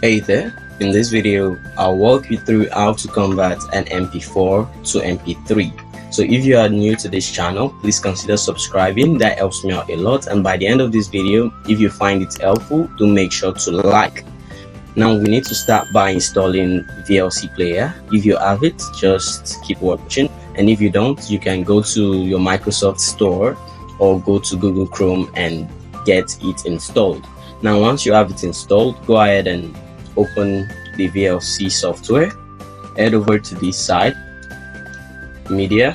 Hey there, in this video I'll walk you through how to convert an MP4 to MP3. So if you are new to this channel, please consider subscribing. That helps me out a lot, and by the end of this video, if you find it helpful, do make sure to like. Now we need to start by installing VLC player. If you have it, just keep watching, and if you don't, you can go to your Microsoft store or go to Google Chrome and get it installed. Now once you have it installed, go ahead and open the VLC software, head over to this site, media,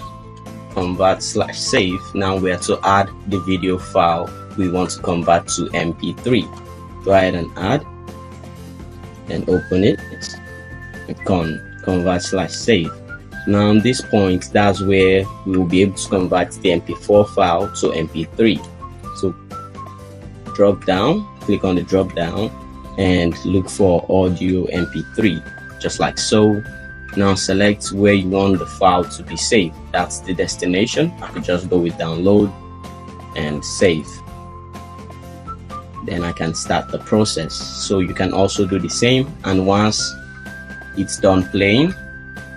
convert/save. Now we are to add the video file we want to convert to MP3. Go ahead and add, then open it, convert/save. Now at this point, that's where we will be able to convert the MP4 file to MP3. So drop down, click on the drop down and look for audio MP3, just like so. Now select where you want the file to be saved. That's the destination. I could just go with download and save. Then I can start the process. So you can also do the same, and once it's done playing,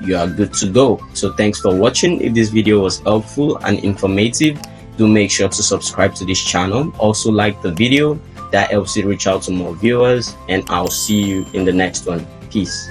you are good to go. So thanks for watching. If this video was helpful and informative, do make sure to subscribe to this channel. Also like the video, that helps it reach out to more viewers, and I'll see you in the next one. Peace.